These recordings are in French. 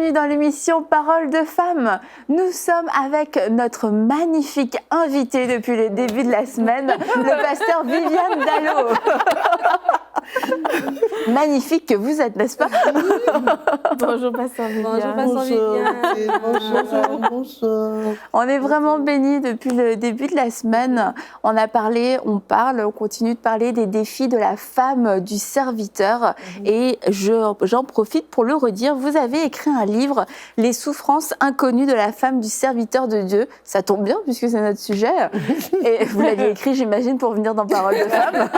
bienvenue dans l'émission Parole de femmes. Nous sommes avec notre magnifique invité depuis le début de la semaine, le pasteur Viviane Dallot. Magnifique que vous êtes, n'est-ce pas? Bonjour pasteur Viviane. Bonjour pasteur Viviane. Bonjour. On est vraiment bénis depuis le début de la semaine. On continue de parler des défis de la femme du serviteur. Et j'en profite pour le redire. Vous avez écrit un livre, Les souffrances inconnues de la femme du serviteur de Dieu. Ça tombe bien puisque c'est notre sujet. Et vous l'aviez écrit, j'imagine, pour venir dans Parole de femmes.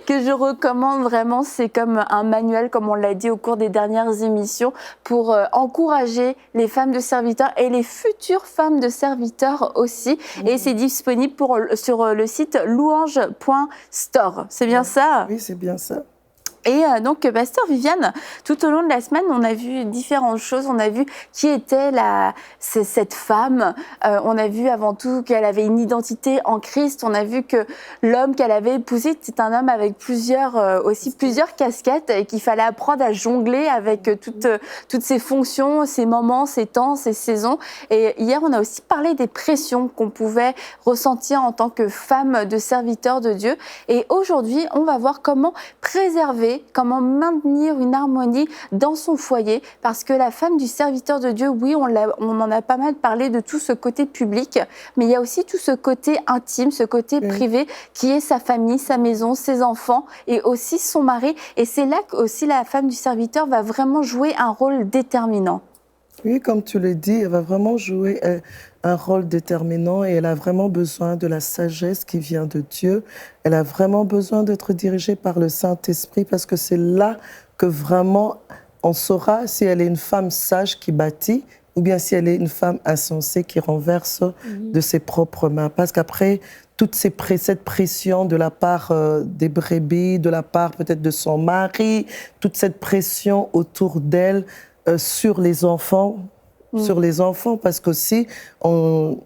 Que je recommande vraiment. C'est comme un manuel, comme on l'a dit au cours des dernières émissions, pour encourager les femmes de serviteurs et les futures femmes de serviteurs aussi. Et c'est disponible sur le site louange.store. C'est bien ça? Oui, c'est bien ça. Et donc, pasteur Viviane, tout au long de la semaine, on a vu différentes choses. On a vu qui était cette femme. On a vu avant tout qu'elle avait une identité en Christ. On a vu que l'homme qu'elle avait épousé, c'était un homme avec plusieurs casquettes et qu'il fallait apprendre à jongler avec toutes ses fonctions, ses moments, ses temps, ses saisons. Et hier, on a aussi parlé des pressions qu'on pouvait ressentir en tant que femme de serviteur de Dieu. Et aujourd'hui, on va voir comment préserver, comment maintenir une harmonie dans son foyer, parce que la femme du serviteur de Dieu, oui, on en a pas mal parlé de tout ce côté public, mais il y a aussi tout ce côté intime, ce côté privé, qui est sa famille, sa maison, ses enfants et aussi son mari. Et c'est là que aussi la femme du serviteur va vraiment jouer un rôle déterminant. Oui, comme tu le dis, elle va vraiment jouer un rôle déterminant et elle a vraiment besoin de la sagesse qui vient de Dieu. Elle a vraiment besoin d'être dirigée par le Saint-Esprit parce que c'est là que vraiment on saura si elle est une femme sage qui bâtit ou bien si elle est une femme insensée qui renverse de ses propres mains. Parce qu'après, cette pression de la part des brebis, de la part peut-être de son mari, toute cette pression autour d'elle, sur les enfants, parce qu'aussi, on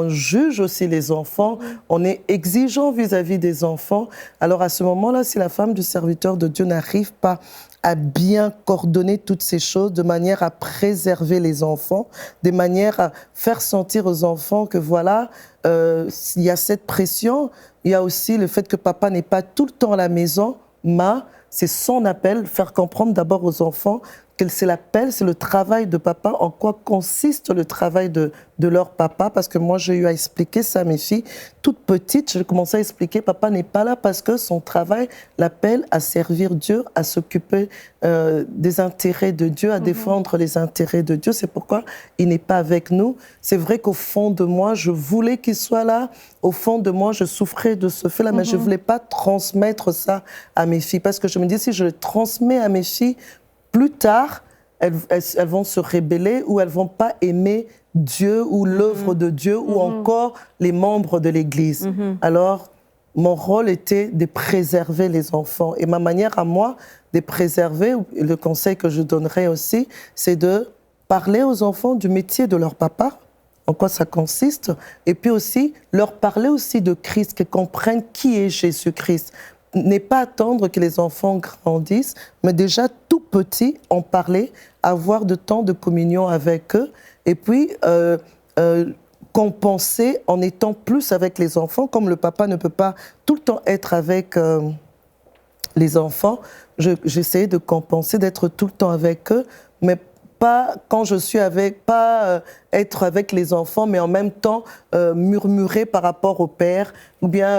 juge aussi les enfants, on est exigeant vis-à-vis des enfants. Alors à ce moment-là, si la femme du serviteur de Dieu n'arrive pas à bien coordonner toutes ces choses de manière à préserver les enfants, de manière à faire sentir aux enfants que voilà, il y a cette pression, il y a aussi le fait que papa n'est pas tout le temps à la maison, c'est son appel, faire comprendre d'abord aux enfants que c'est l'appel, c'est le travail de papa, en quoi consiste le travail de leur papa, parce que moi j'ai eu à expliquer ça à mes filles. Toute petite, j'ai commencé à expliquer, papa n'est pas là parce que son travail l'appelle à servir Dieu, à s'occuper des intérêts de Dieu, à défendre les intérêts de Dieu. C'est pourquoi il n'est pas avec nous. C'est vrai qu'au fond de moi, je voulais qu'il soit là. Au fond de moi, je souffrais de ce fait-là, mais je ne voulais pas transmettre ça à mes filles, parce que je me dis, si je le transmets à mes filles, plus tard, elles vont se rebeller ou elles ne vont pas aimer Dieu ou l'œuvre de Dieu ou encore les membres de l'Église. Alors, mon rôle était de préserver les enfants. Et ma manière à moi de préserver, le conseil que je donnerais aussi, c'est de parler aux enfants du métier de leur papa, en quoi ça consiste, et puis aussi leur parler aussi de Christ, qu'ils comprennent qui est Jésus-Christ. N'est pas attendre que les enfants grandissent, mais déjà tout petit, en parler, avoir de temps de communion avec eux, et puis compenser en étant plus avec les enfants. Comme le papa ne peut pas tout le temps être avec les enfants, j'essayais de compenser, d'être tout le temps avec eux, mais pas quand je suis être avec les enfants, mais en même temps murmurer par rapport au père, ou bien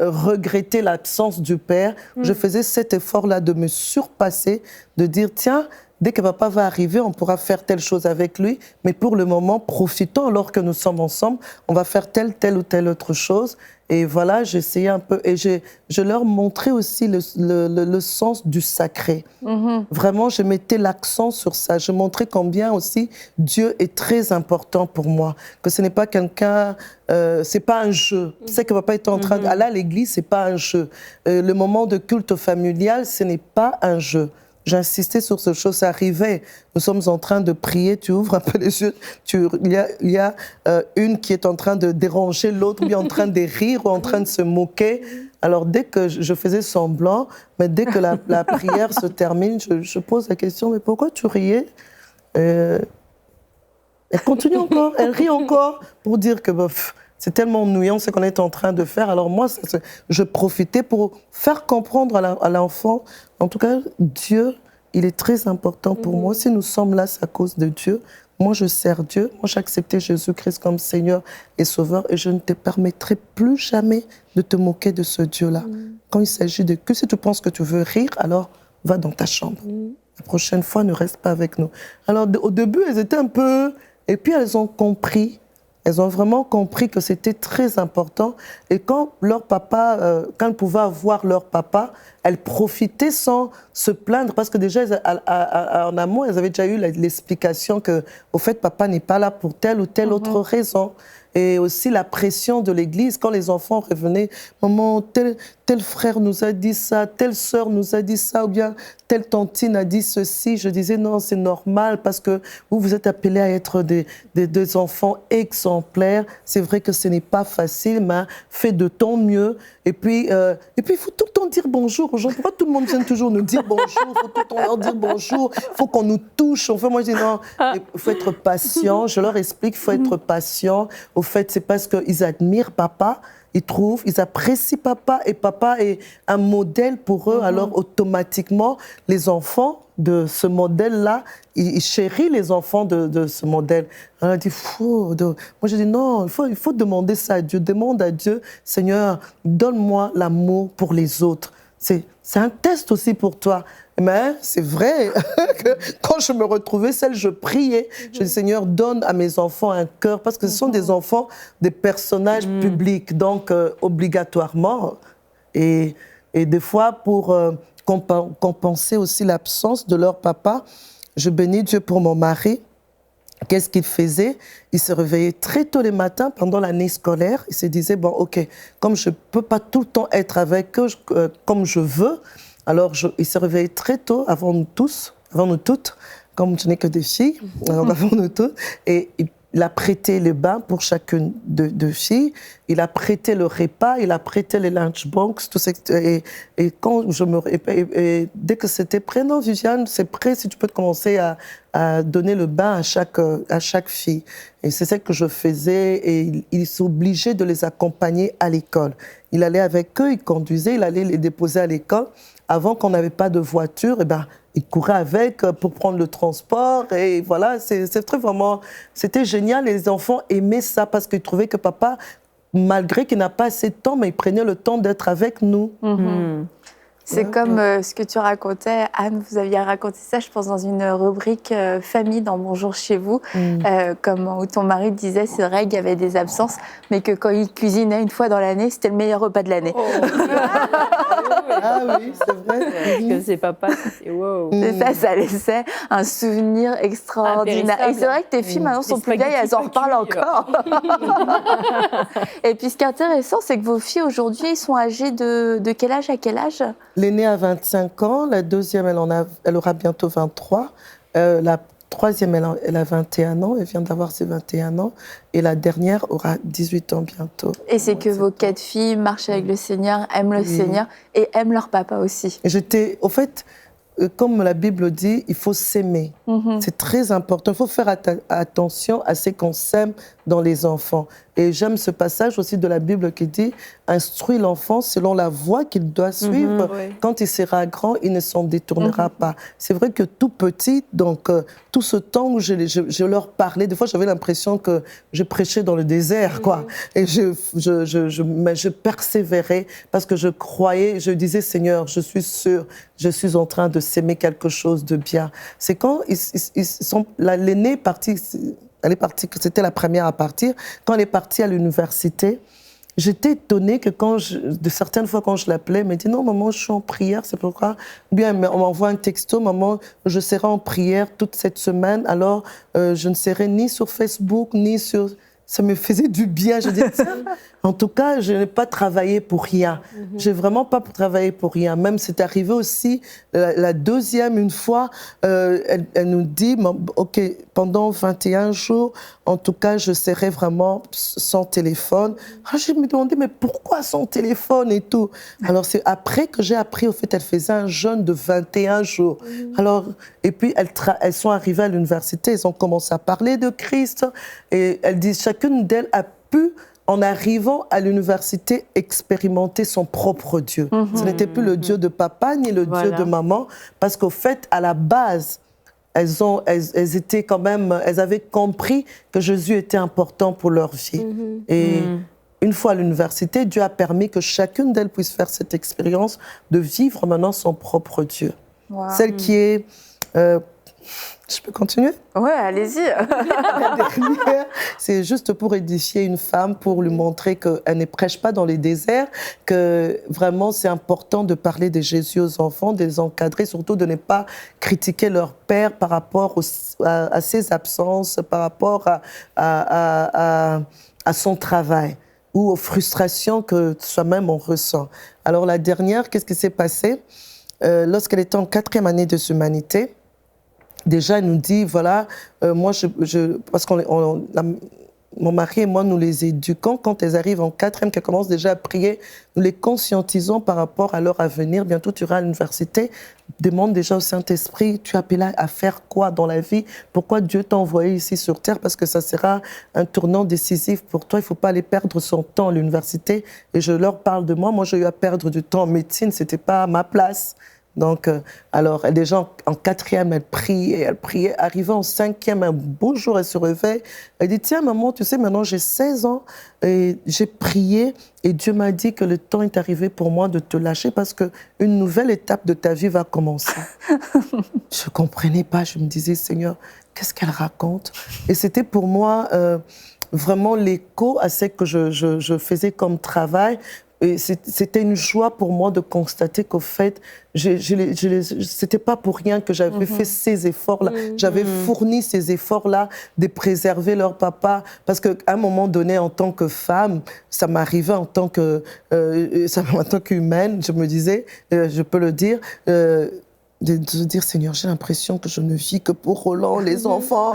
regretter l'absence du père. Je faisais cet effort-là de me surpasser, de dire, tiens, dès que papa va arriver, on pourra faire telle chose avec lui, mais pour le moment, profitons alors que nous sommes ensemble, on va faire telle ou telle autre chose. Et voilà, j'essayais un peu, et je leur montrais aussi le sens du sacré. Vraiment, je mettais l'accent sur ça. Je montrais combien aussi Dieu est très important pour moi, que ce n'est pas quelqu'un, c'est pas un jeu. C'est que papa est en train d'aller à l'église, c'est pas un jeu. Le moment de culte familial, ce n'est pas un jeu. j'insistais sur ce chose, ça arrivait. Nous sommes en train de prier, tu ouvres un peu les yeux, il y a une qui est en train de déranger l'autre, ou bien en train de rire, ou en train de se moquer. Alors, dès que je faisais semblant, mais dès que la prière se termine, je pose la question, mais pourquoi tu riais? Elle continue encore, elle rit encore, pour dire que c'est tellement ennuyant ce qu'on est en train de faire. Alors moi, je profitais pour faire comprendre à l'enfant, en tout cas, Dieu, il est très important pour moi. Si nous sommes là, c'est à cause de Dieu. Moi, je sers Dieu. Moi, j'ai accepté Jésus-Christ comme Seigneur et Sauveur et je ne te permettrai plus jamais de te moquer de ce Dieu-là. Quand il s'agit de que si tu penses que tu veux rire, alors va dans ta chambre. La prochaine fois, ne reste pas avec nous. Alors, au début, elles étaient un peu... Et puis, elles ont compris. Elles ont vraiment compris que c'était très important. Et quand leur papa, quand elles pouvaient avoir leur papa, elles profitaient sans se plaindre. Parce que déjà, en amont, elles avaient déjà eu l'explication que, au fait, papa n'est pas là pour telle ou telle autre raison. Et aussi la pression de l'Église, quand les enfants revenaient, maman, tel frère nous a dit ça, telle sœur nous a dit ça, ou bien telle tantine a dit ceci. Je disais non, c'est normal parce que vous êtes appelés à être des enfants exemplaires. C'est vrai que ce n'est pas facile, mais fais de ton mieux. Et puis, il faut tout le temps dire bonjour aux gens. Pourquoi tout le monde vient toujours nous dire bonjour? Il faut tout le temps leur dire bonjour. Il faut qu'on nous touche. Enfin, moi, je dis non, il faut être patient. Je leur explique qu'il faut être patient. Au fait, c'est parce qu'ils admirent papa, ils apprécient papa et papa est un modèle pour eux. Alors, automatiquement, les enfants de ce modèle-là, ils chérissent les enfants de ce modèle. Alors, elle dit, moi, je dis non, il faut demander ça à Dieu. Demande à Dieu, Seigneur, donne-moi l'amour pour les autres. C'est un test aussi pour toi. Mais c'est vrai que quand je me retrouvais seule, je priais. Je dis, Seigneur, donne à mes enfants un cœur. Parce que ce sont des enfants, des personnages publics. Donc, obligatoirement. Et des fois, pour compenser aussi l'absence de leur papa, je bénis Dieu pour mon mari. Qu'est-ce qu'il faisait? Il se réveillait très tôt les matins pendant l'année scolaire. Il se disait, bon, ok, comme je ne peux pas tout le temps être avec eux comme je veux, alors il se réveillait très tôt avant nous toutes, comme je n'ai que des filles, alors avant nous toutes, et il a prêté les bains pour chacune de filles, il a prêté le repas, il a prêté les lunchbox, tout ça. Et quand dès que c'était prêt, non, Viviane, c'est prêt, si tu peux commencer à donner le bain à chaque fille. Et c'est ça que je faisais, et il s'obligeait de les accompagner à l'école. Il allait avec eux, il conduisait, il allait les déposer à l'école. Avant qu'on n'avait pas de voiture, il courait avec pour prendre le transport. Et voilà, c'était génial. Et les enfants aimaient ça parce qu'ils trouvaient que papa, malgré qu'il n'a pas assez de temps, mais il prenait le temps d'être avec nous. C'est comme ce que tu racontais, Anne, vous aviez raconté ça, je pense, dans une rubrique famille dans Bonjour chez vous, où ton mari disait, c'est vrai qu'il y avait des absences, mais que quand il cuisinait une fois dans l'année, c'était le meilleur repas de l'année. Ah oui, c'est vrai. Que c'est papa, c'est wow. C'est ça laissait un souvenir extraordinaire. Et c'est vrai que tes filles maintenant sont plus vieilles, elles en reparlent encore. Et puis ce qui est intéressant, c'est que vos filles aujourd'hui, elles sont âgées de quel âge à quel âge? L'aînée a 25 ans, la deuxième, elle aura bientôt 23. La troisième, elle a 21 ans, elle vient d'avoir ses 21 ans. Et la dernière aura 18 ans bientôt. Et c'est que vos 4 filles marchent avec le Seigneur, aiment le Seigneur et aiment leur papa aussi. Au fait, comme la Bible dit, il faut s'aimer. C'est très important. Il faut faire attention à ce qu'on sème dans les enfants. Et j'aime ce passage aussi de la Bible qui dit « Instruis l'enfant selon la voie qu'il doit suivre. Quand il sera grand, il ne s'en détournera pas. » C'est vrai que tout petit, donc tout ce temps où je leur parlais, des fois j'avais l'impression que je prêchais dans le désert, quoi. Et mais je persévérais parce que je croyais, je disais « Seigneur, je suis sûre, je suis en train de s'aimer quelque chose de bien. » C'est quand l'aînée est partie... Elle est partie, c'était la première à partir. Quand elle est partie à l'université, j'étais étonnée que de certaines fois quand je l'appelais, elle me dit non maman, je suis en prière, c'est pourquoi. Bien, on m'envoie un texto, maman, je serai en prière toute cette semaine, alors je ne serai ni sur Facebook ni sur. ça me faisait du bien. Je disais, tiens, en tout cas, je n'ai pas travaillé pour rien. J'ai vraiment pas travaillé pour rien. Même c'est arrivé aussi, la deuxième, une fois, elle nous dit, OK, pendant 21 jours, en tout cas, je serai vraiment sans téléphone. Alors, je me demandais, mais pourquoi sans téléphone et tout? Alors, c'est après que j'ai appris, au fait, elle faisait un jeûne de 21 jours. Alors, et puis, elles sont arrivées à l'université, elles ont commencé à parler de Christ. Et elles disent, chacune d'elles a pu, en arrivant à l'université, expérimenter son propre Dieu. Ce n'était plus le Dieu de papa ni le Dieu de maman, parce qu'au fait, à la base, elles étaient quand même, elles avaient compris que Jésus était important pour leur vie. Et une fois à l'université, Dieu a permis que chacune d'elles puisse faire cette expérience de vivre maintenant son propre Dieu. Wow. Celle qui est... je peux continuer? Ouais, allez-y. La dernière, c'est juste pour édifier une femme, pour lui montrer qu'elle ne prêche pas dans les déserts, que vraiment c'est important de parler de Jésus aux enfants, de les encadrer, surtout de ne pas critiquer leur père par rapport à ses absences, par rapport à son travail ou aux frustrations que soi-même on ressent. Alors la dernière, qu'est-ce qui s'est passé? Lorsqu'elle était en 4e année de humanité, déjà, elle nous dit, voilà, moi, parce que mon mari et moi, nous les éduquons. Quand elles arrivent en 4e, qu'elles commencent déjà à prier, nous les conscientisons par rapport à leur avenir. Bientôt, tu iras à l'université. Demande déjà au Saint-Esprit, tu es appelé à faire quoi dans la vie? Pourquoi Dieu t'a envoyé ici sur terre? Parce que ça sera un tournant décisif pour toi. Il ne faut pas aller perdre son temps à l'université. Et je leur parle de moi. Moi, j'ai eu à perdre du temps en médecine. Ce n'était pas ma place. Donc, alors, elle, déjà en 4e, elle priait. Arrivée en 5e, un beau jour, elle se réveille. Elle dit, tiens, maman, tu sais, maintenant, j'ai 16 ans et j'ai prié et Dieu m'a dit que le temps est arrivé pour moi de te lâcher parce qu'une nouvelle étape de ta vie va commencer. Je ne comprenais pas. Je me disais, Seigneur, qu'est-ce qu'elle raconte? Et c'était pour moi vraiment l'écho à ce que je faisais comme travail. Et c'était une joie pour moi de constater qu'au fait, c'était pas pour rien que j'avais fait ces efforts-là. J'avais fourni ces efforts-là de préserver leur papa. Parce qu'à un moment donné, en tant que femme, ça m'arrivait en tant qu'humaine, je me disais, je peux le dire, de dire, Seigneur, j'ai l'impression que je ne vis que pour Roland, les enfants,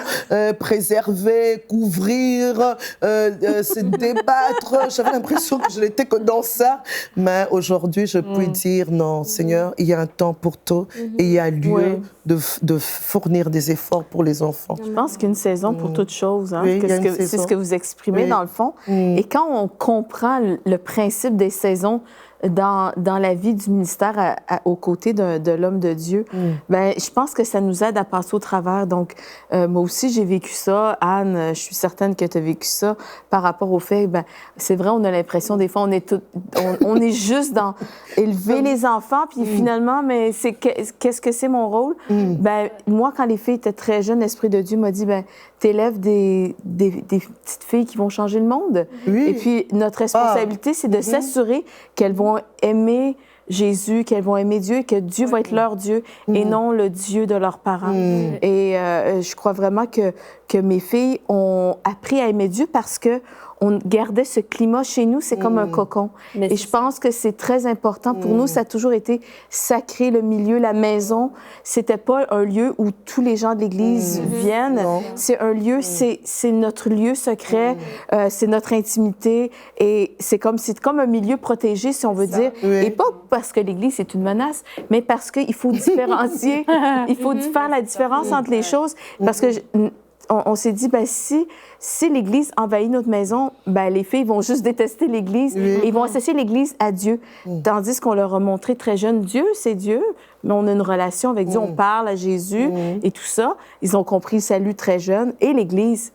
préserver, couvrir, se débattre. J'avais l'impression que je n'étais que dans ça. Mais aujourd'hui, je puis dire, non, Seigneur, il y a un temps pour tout et il y a lieu de fournir des efforts pour les enfants. Je pense qu'il y a une saison pour toute chose. Hein, Oui, c'est ce que vous exprimez dans le fond. Et quand on comprend le principe des saisons, dans la vie du ministère aux côtés de l'homme de Dieu, ben, je pense que ça nous aide à passer au travers. Donc, moi aussi, j'ai vécu ça. Anne, je suis certaine que tu as vécu ça par rapport au fait, ben, c'est vrai, on a l'impression, des fois, on est juste dans élever les enfants, puis finalement, mais qu'est-ce que c'est mon rôle? Ben, moi, quand les filles étaient très jeunes, l'Esprit de Dieu m'a dit, ben, t'élèves des petites filles qui vont changer le monde. Et puis, notre responsabilité, c'est de s'assurer qu'elles vont aimer Jésus, qu'elles vont aimer Dieu et que Dieu va être leur Dieu et non le Dieu de leurs parents. Et je crois vraiment que mes filles ont appris à aimer Dieu parce que on gardait ce climat chez nous, c'est comme un cocon. Et je pense que c'est très important. Pour nous, ça a toujours été sacré, le milieu, la maison. C'était pas un lieu où tous les gens de l'Église viennent. C'est un lieu, c'est notre lieu secret, c'est notre intimité. Et c'est comme un milieu protégé, si on veut dire. Et pas parce que l'Église est une menace, mais parce qu'il faut différencier. Il faut faire la différence entre les choses. Parce que on s'est dit, ben, si l'Église envahit notre maison, ben, les filles vont juste détester l'Église et ils vont associer l'Église à Dieu. Tandis qu'on leur a montré très jeune, Dieu, c'est Dieu, mais on a une relation avec Dieu, on parle à Jésus et tout ça. Ils ont compris le salut très jeune et l'Église.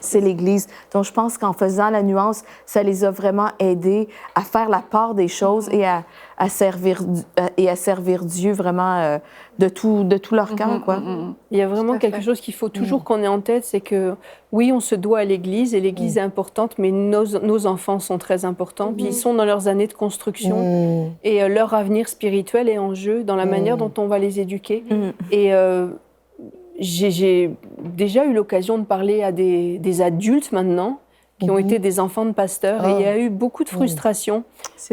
C'est l'Église. Donc, je pense qu'en faisant la nuance, ça les a vraiment aidés à faire la part des choses et à servir Dieu vraiment de tout leur cœur, quoi. Il y a vraiment quelque chose qu'il faut toujours qu'on ait en tête, c'est que oui, on se doit à l'Église et l'Église est importante, mais nos enfants sont très importants, puis ils sont dans leurs années de construction et leur avenir spirituel est en jeu dans la manière dont on va les éduquer. Et j'ai déjà eu l'occasion de parler à des adultes maintenant, qui ont été des enfants de pasteurs. Et il y a eu beaucoup de frustration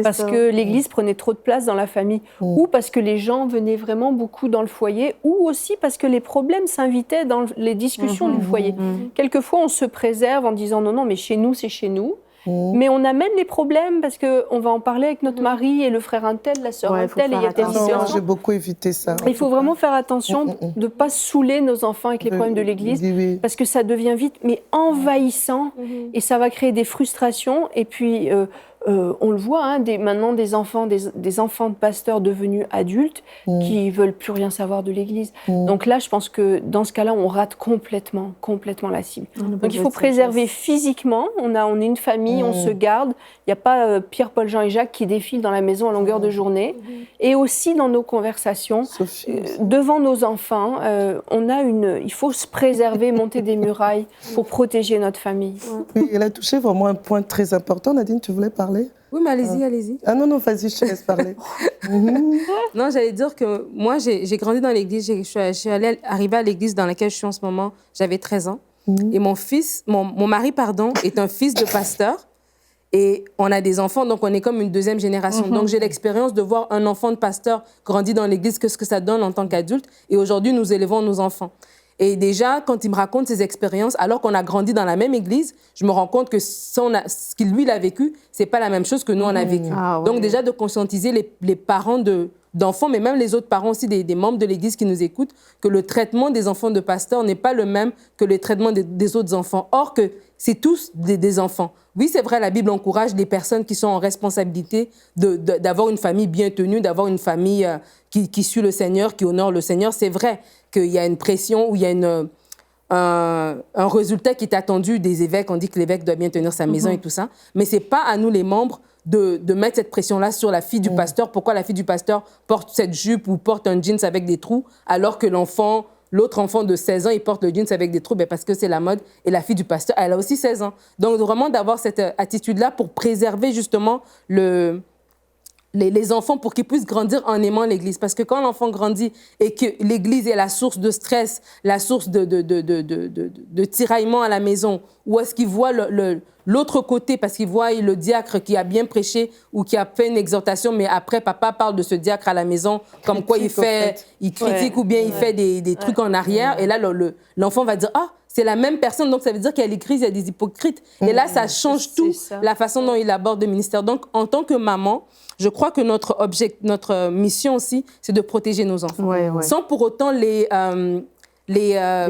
parce que l'Église prenait trop de place dans la famille ou parce que les gens venaient vraiment beaucoup dans le foyer ou aussi parce que les problèmes s'invitaient dans les discussions du foyer. Quelquefois, on se préserve en disant non, mais chez nous, c'est chez nous. Mais on amène les problèmes parce qu'on va en parler avec notre mari et le frère un tel, la sœur un tel, et il y a telle situation. J'ai beaucoup évité ça. Il faut vraiment faire attention de ne pas saouler nos enfants avec les problèmes de l'Église parce que ça devient vite mais envahissant et ça va créer des frustrations et puis on le voit maintenant des enfants de pasteurs devenus adultes qui veulent plus rien savoir de l'Église. Donc là, je pense que dans ce cas-là, on rate complètement la cible. Donc il faut préserver physiquement. On est une famille, on se garde. Il n'y a pas Pierre, Paul, Jean et Jacques qui défilent dans la maison à longueur de journée. Et aussi dans nos conversations, devant nos enfants, il faut se préserver, monter des murailles pour protéger notre famille. Oui, elle a touché vraiment un point très important. Nadine, tu voulais parler? Oui, mais allez-y. Ah non, vas-y, je te laisse parler. Non, j'allais dire que moi, j'ai grandi dans l'église. Je suis arrivée à l'église dans laquelle je suis en ce moment. J'avais 13 ans. Et mon mari, est un fils de pasteur. Et on a des enfants, donc on est comme une deuxième génération. Donc j'ai l'expérience de voir un enfant de pasteur grandir dans l'église, qu'est-ce que ça donne en tant qu'adulte. Et aujourd'hui, nous élevons nos enfants. Et déjà, quand il me raconte ses expériences, alors qu'on a grandi dans la même église, je me rends compte que ce qu'il lui a vécu, c'est pas la même chose que nous on a vécu. Donc déjà de conscientiser les parents d'enfants, mais même les autres parents aussi des membres de l'église qui nous écoutent, que le traitement des enfants de pasteurs n'est pas le même que le traitement des autres enfants. Or que c'est tous des enfants. Oui, c'est vrai, la Bible encourage les personnes qui sont en responsabilité d'avoir une famille bien tenue, d'avoir une famille qui suit le Seigneur, qui honore le Seigneur. C'est vrai qu'il y a une pression, ou il y a un résultat qui est attendu des évêques. On dit que l'évêque doit bien tenir sa maison et tout ça. Mais ce n'est pas à nous, les membres, de mettre cette pression-là sur la fille du pasteur. Pourquoi la fille du pasteur porte cette jupe ou porte un jeans avec des trous, alors que l'autre enfant de 16 ans, il porte le jeans avec des trous? Parce que c'est la mode. Et la fille du pasteur, elle a aussi 16 ans. Donc, vraiment, d'avoir cette attitude-là pour préserver justement les enfants pour qu'ils puissent grandir en aimant l'Église. Parce que quand l'enfant grandit et que l'Église est la source de stress, la source de tiraillement à la maison, ou est-ce qu'il voit l'autre côté parce qu'il voit le diacre qui a bien prêché ou qui a fait une exhortation, mais après, papa parle de ce diacre à la maison, comme quoi il critique ou bien il fait des trucs en arrière. Et là, l'enfant va dire « Ah, c'est la même personne, donc ça veut dire qu'il y a l'Église, il y a des hypocrites. » Et là, ça change tout, la façon dont il aborde le ministère. Donc, en tant que maman, je crois que notre mission aussi, c'est de protéger nos enfants. Sans pour autant les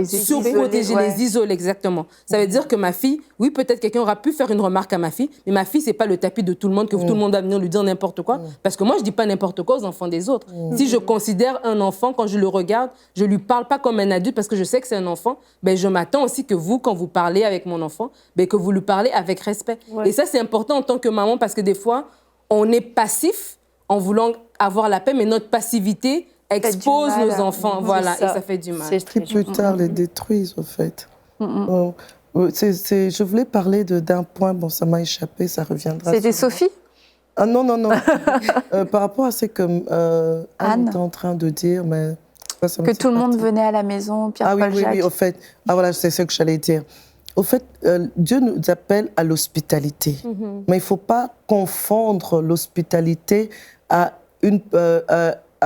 surprotéger, les isoler, exactement. Ça veut dire que ma fille, oui, peut-être quelqu'un aura pu faire une remarque à ma fille, mais ma fille, c'est pas le tapis de tout le monde, que tout le monde va venir lui dire n'importe quoi, parce que moi, je dis pas n'importe quoi aux enfants des autres. Si je considère un enfant, quand je le regarde, je lui parle pas comme un adulte, parce que je sais que c'est un enfant, je m'attends aussi que vous, quand vous parlez avec mon enfant, que vous lui parlez avec respect. Et ça, c'est important en tant que maman, parce que des fois, on est passif en voulant avoir la paix, mais notre passivité expose nos enfants, et ça fait du mal. Qui plus tard les détruisent, au fait. Je voulais parler d'un point, ça m'a échappé, ça reviendra. C'était Sophie? Ah non. Par rapport à ce que Anne était en train de dire, mais... Que tout le monde venait à la maison, Pierre, Paul, Jacques. Oui, au fait. Voilà, c'est ce que j'allais dire. Au fait, Dieu nous appelle à l'hospitalité. Mais il ne faut pas confondre l'hospitalité à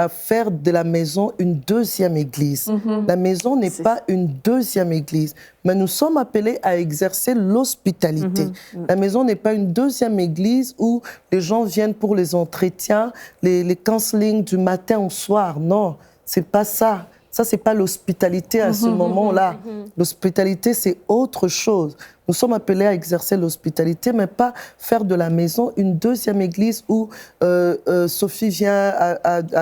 faire de la maison une deuxième église. La maison n'est pas une deuxième église, mais nous sommes appelés à exercer l'hospitalité. La maison n'est pas une deuxième église où les gens viennent pour les entretiens, les counseling du matin au soir. Non, c'est pas ça. Ça, c'est pas l'hospitalité à ce moment-là. L'hospitalité, c'est autre chose. Nous sommes appelés à exercer l'hospitalité, mais pas faire de la maison une deuxième église où Sophie vient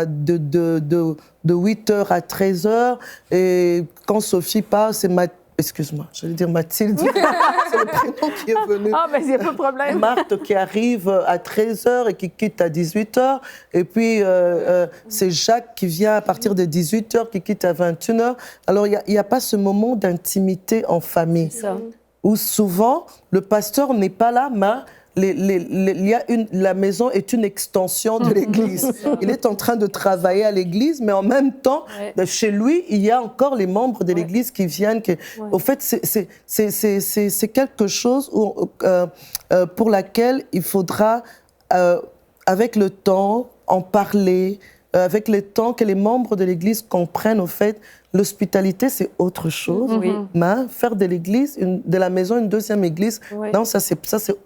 de 8h à 13h, et quand Sophie part, c'est excuse-moi, j'allais dire Mathilde, c'est le prénom qui est venu. Ah, mais il n'y a pas de problème. Marthe qui arrive à 13h et qui quitte à 18h. Et puis, c'est Jacques qui vient à partir de 18h, qui quitte à 21h. Alors, il n'y a pas ce moment d'intimité en famille. C'est ça. Où souvent, le pasteur n'est pas là, mais la maison est une extension de l'église. Il est en train de travailler à l'église, mais en même temps, chez lui, il y a encore les membres de l'église qui viennent. Au fait, c'est quelque chose pour laquelle il faudra, avec le temps, en parler, avec le temps que les membres de l'église comprennent, au fait, l'hospitalité, c'est autre chose. Mais faire de l'église, de la maison, une deuxième église, non, ça c'est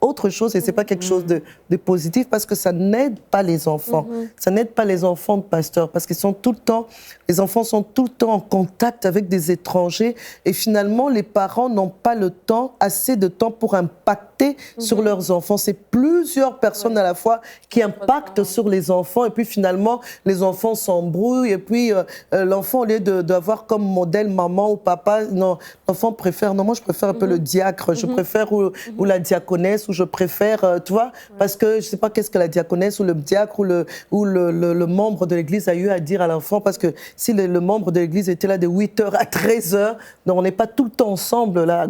autre chose et c'est pas quelque chose de positif parce que ça n'aide pas les enfants. Ça n'aide pas les enfants de pasteurs parce qu'ils sont tout le temps, les enfants sont tout le temps en contact avec des étrangers et finalement, les parents n'ont pas le temps, assez de temps pour impacter sur leurs enfants. C'est plusieurs personnes à la fois qui impactent sur les enfants et puis finalement, les enfants s'embrouillent et puis l'enfant, au lieu d'avoir comme modèle maman ou papa, non, l'enfant préfère, non, moi je préfère un peu le diacre, je préfère ou la diaconesse, ou je préfère, tu vois, parce que je sais pas qu'est-ce que la diaconesse ou le diacre ou le membre de l'église a eu à dire à l'enfant, parce que si le membre de l'église était là de 8h à 13h, donc on n'est pas tout le temps ensemble, là,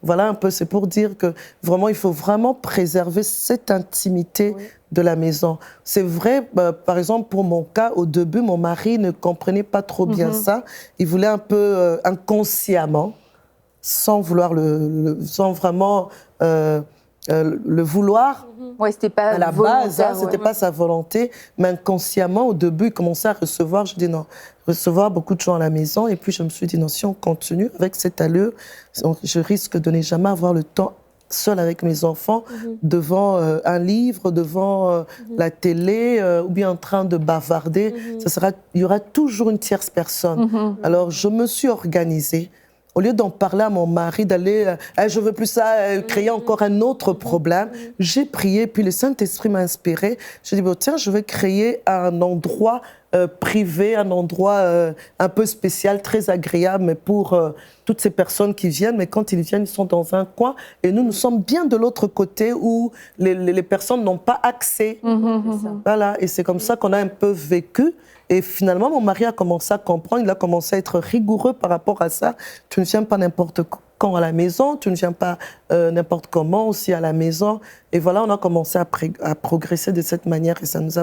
voilà un peu, c'est pour dire que vraiment, il faut vraiment préserver cette intimité de la maison. C'est vrai, par exemple, pour mon cas, au début, mon mari ne comprenait pas trop bien ça. Il voulait un peu inconsciemment, sans vouloir sans vraiment le vouloir. C'était pas à la base, c'était pas sa volonté, mais inconsciemment, au début, il commençait à recevoir, je dis non, recevoir beaucoup de gens à la maison, et puis je me suis dit non, si on continue avec cette allure, je risque de ne jamais avoir le temps seule avec mes enfants, devant un livre, devant la télé, ou bien en train de bavarder. Il y aura toujours une tierce personne. Alors, je me suis organisée. Au lieu d'en parler à mon mari, d'aller je veux plus ça, créer encore un autre problème, j'ai prié, puis le Saint-Esprit m'a inspiré. J'ai dit, bon, tiens, je vais créer un endroit privé, un endroit un peu spécial, très agréable, mais pour toutes ces personnes qui viennent. Mais quand ils viennent, ils sont dans un coin. Et nous sommes bien de l'autre côté où les personnes n'ont pas accès. Voilà. Et c'est comme ça qu'on a un peu vécu. Et finalement, mon mari a commencé à comprendre, il a commencé à être rigoureux par rapport à ça. Tu ne viens pas n'importe quand à la maison, tu ne viens pas n'importe comment aussi à la maison. Et voilà, on a commencé à progresser de cette manière et ça nous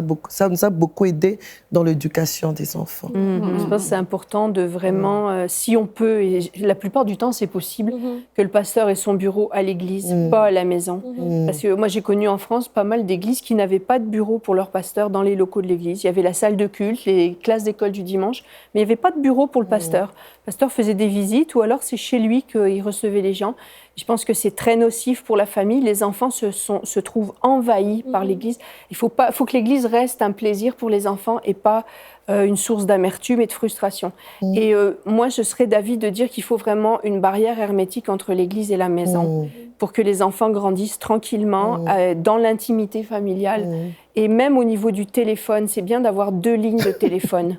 a beaucoup aidé dans l'éducation des enfants. Je pense que c'est important de vraiment, si on peut, et la plupart du temps c'est possible, que le pasteur ait son bureau à l'église, pas à la maison. Parce que moi j'ai connu en France pas mal d'églises qui n'avaient pas de bureau pour leur pasteur dans les locaux de l'église. Il y avait la salle de culte, les classes d'école du dimanche, mais il n'y avait pas de bureau pour le pasteur. Le pasteur faisait des visites ou alors c'est chez lui qu'il recevait les gens. Je pense que c'est très nocif pour la famille. Les enfants se trouvent envahis par l'Église. Il faut que l'Église reste un plaisir pour les enfants et pas une source d'amertume et de frustration. Et moi, je serais d'avis de dire qu'il faut vraiment une barrière hermétique entre l'Église et la maison pour que les enfants grandissent tranquillement dans l'intimité familiale. Et même au niveau du téléphone, c'est bien d'avoir 2 lignes de téléphone.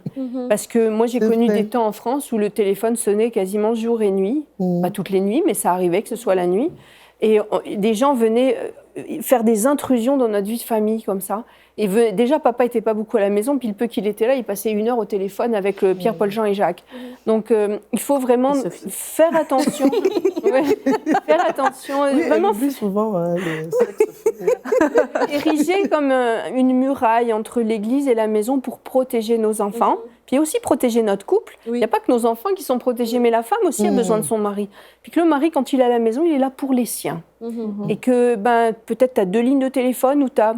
Parce que moi, j'ai connu des temps en France où le téléphone sonnait quasiment jour et nuit. Pas toutes les nuits, mais ça arrivait que ce soit la nuit. Et des gens venaient faire des intrusions dans notre vie de famille comme ça. Et déjà, papa n'était pas beaucoup à la maison, puis le peu qu'il était là, il passait 1 heure au téléphone avec Pierre, Paul, Jean et Jacques. Donc, il faut vraiment faire attention. Faire attention. Oui, vraiment plus souvent, ériger comme une muraille entre l'église et la maison pour protéger nos enfants, puis aussi protéger notre couple. Il n'y a pas que nos enfants qui sont protégés, mais la femme aussi a besoin de son mari. Puis que le mari, quand il est à la maison, il est là pour les siens. Et que peut-être tu as 2 lignes de téléphone ou tu as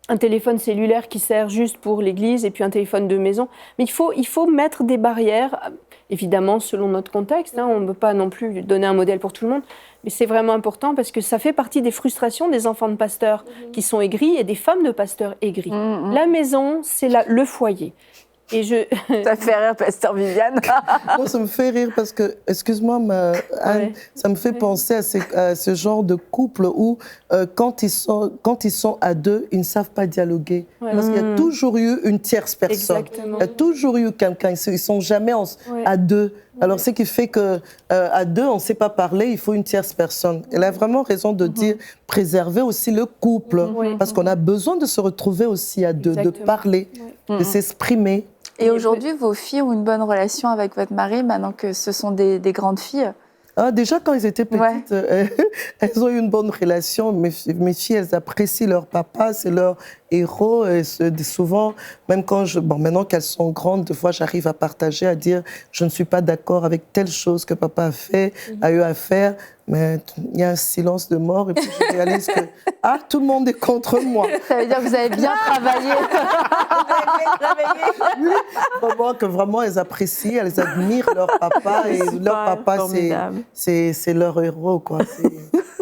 un téléphone cellulaire qui sert juste pour l'église et puis un téléphone de maison. Mais il faut mettre des barrières, évidemment selon notre contexte. On ne peut pas non plus donner un modèle pour tout le monde. Mais c'est vraiment important parce que ça fait partie des frustrations des enfants de pasteurs qui sont aigris et des femmes de pasteurs aigris. La maison, c'est le foyer. Et Ça fait rire, pasteur Viviane. Moi, ça me fait rire parce que, excuse-moi, Anne, ça me fait penser à ce genre de couple où, quand ils sont à 2, ils ne savent pas dialoguer. Parce qu'il y a toujours eu une tierce personne. Exactement. Il y a toujours eu quelqu'un. Ils ne sont jamais à 2. Alors, ce qui fait qu'à 2, on ne sait pas parler, il faut une tierce personne. Elle a vraiment raison de dire préserver aussi le couple. Parce qu'on a besoin de se retrouver aussi à 2, de parler, de s'exprimer. Et aujourd'hui, vos filles ont une bonne relation avec votre mari, maintenant que ce sont des grandes filles? Ah, déjà, quand elles étaient petites, elles ont eu une bonne relation. Mes filles, elles apprécient leur papa, c'est leur héros. Et souvent, même maintenant qu'elles sont grandes, des fois, j'arrive à partager, à dire je ne suis pas d'accord avec telle chose que papa a fait, a eu à faire. Mais il y a un silence de mort et puis je réalise que tout le monde est contre moi. Ça veut dire que vous avez bien travaillé. Vraiment, que vraiment elles apprécient, elles admirent leur papa et leur papa c'est leur héros, quoi.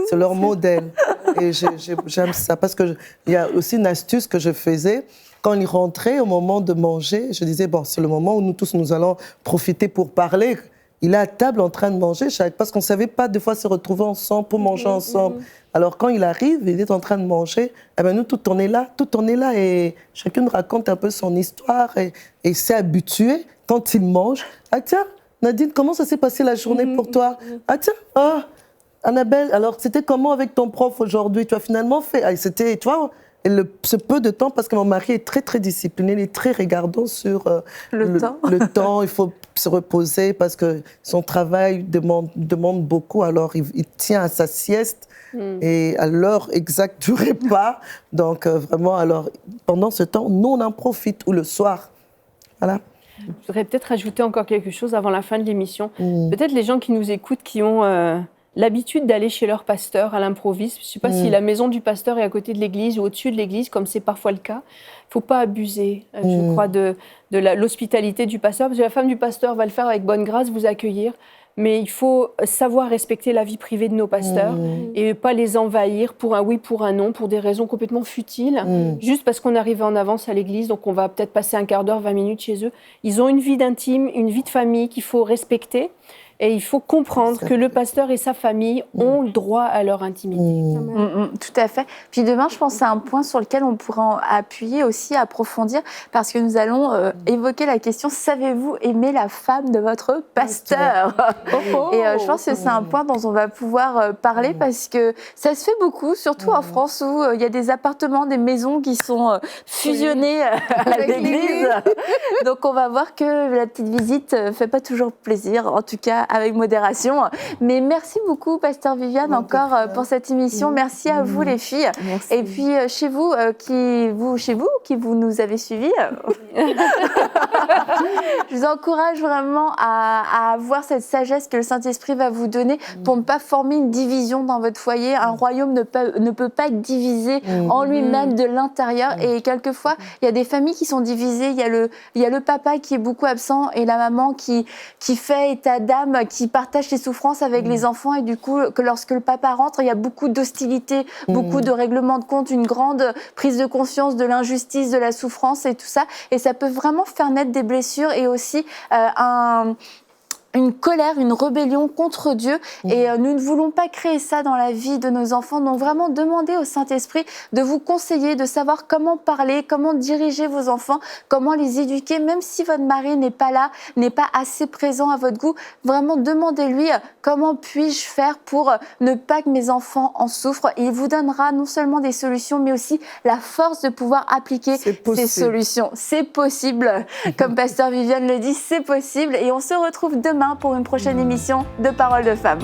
C'est leur modèle. Et j'aime ça parce que il y a aussi une astuce que je faisais. Quand ils rentraient au moment de manger, je disais bon, c'est le moment où nous tous nous allons profiter pour parler. Il est à table en train de manger, parce qu'on ne savait pas des fois se retrouver ensemble pour manger ensemble. Alors quand il arrive, il est en train de manger, eh bien, nous, tout on est là, et chacune raconte un peu son histoire et s'est habitué quand il mange. Ah tiens, Nadine, comment ça s'est passé la journée pour toi? Ah tiens, Annabelle, alors c'était comment avec ton prof aujourd'hui? Tu as finalement fait... C'était, tu vois, ce peu de temps, parce que mon mari est très, très discipliné, il est très regardant sur le temps. Il faut se reposer parce que son travail demande beaucoup. Alors, il tient à sa sieste et à l'heure exacte du repas. Donc, vraiment, alors, pendant ce temps, nous, on en profite, ou le soir. Voilà. Je voudrais peut-être ajouter encore quelque chose avant la fin de l'émission. Peut-être les gens qui nous écoutent, qui ont... l'habitude d'aller chez leur pasteur à l'improviste. Je ne sais pas si la maison du pasteur est à côté de l'église ou au-dessus de l'église, comme c'est parfois le cas. Il ne faut pas abuser, je crois, de l'hospitalité du pasteur, parce que la femme du pasteur va le faire avec bonne grâce, vous accueillir. Mais il faut savoir respecter la vie privée de nos pasteurs et pas les envahir pour un oui, pour un non, pour des raisons complètement futiles, juste parce qu'on arrive en avance à l'église, donc on va peut-être passer un quart d'heure, 20 minutes chez eux. Ils ont une vie d'intime, une vie de famille qu'il faut respecter. Et il faut comprendre que le pasteur et sa famille ont le droit à leur intimité. Tout à fait. Puis demain, je pense que c'est un point sur lequel on pourra appuyer aussi, approfondir, parce que nous allons évoquer la question « Savez-vous aimer la femme de votre pasteur ?» Et je pense que c'est un point dont on va pouvoir parler, parce que ça se fait beaucoup, surtout en France, où il y a des appartements, des maisons qui sont fusionnés à l'église. Donc on va voir que la petite visite ne fait pas toujours plaisir, en tout cas avec modération. Mais merci beaucoup, Pasteur Viviane, encore pour cette émission. Merci à vous, les filles. Merci. Et puis, chez vous, qui vous nous avez suivis, je vous encourage vraiment à avoir cette sagesse que le Saint-Esprit va vous donner pour ne pas former une division dans votre foyer. Un royaume ne peut pas être divisé en lui-même de l'intérieur. Et quelquefois, il y a des familles qui sont divisées. Il y a le papa qui est beaucoup absent et la maman qui fait état d'âme, qui partage ses souffrances avec les enfants, et du coup, que lorsque le papa rentre, il y a beaucoup d'hostilité, beaucoup de règlements de compte, une grande prise de conscience de l'injustice, de la souffrance et tout ça. Et ça peut vraiment faire naître des blessures et aussi une colère, une rébellion contre Dieu. Et nous ne voulons pas créer ça dans la vie de nos enfants. Donc vraiment demander au Saint-Esprit de vous conseiller, de savoir comment parler, comment diriger vos enfants, comment les éduquer, même si votre mari n'est pas là, n'est pas assez présent à votre goût. Vraiment demandez-lui comment puis-je faire pour ne pas que mes enfants en souffrent. Et il vous donnera non seulement des solutions, mais aussi la force de pouvoir appliquer ces solutions. C'est possible. Comme Pasteur Viviane le dit, c'est possible. Et on se retrouve demain pour une prochaine émission de Paroles de Femmes.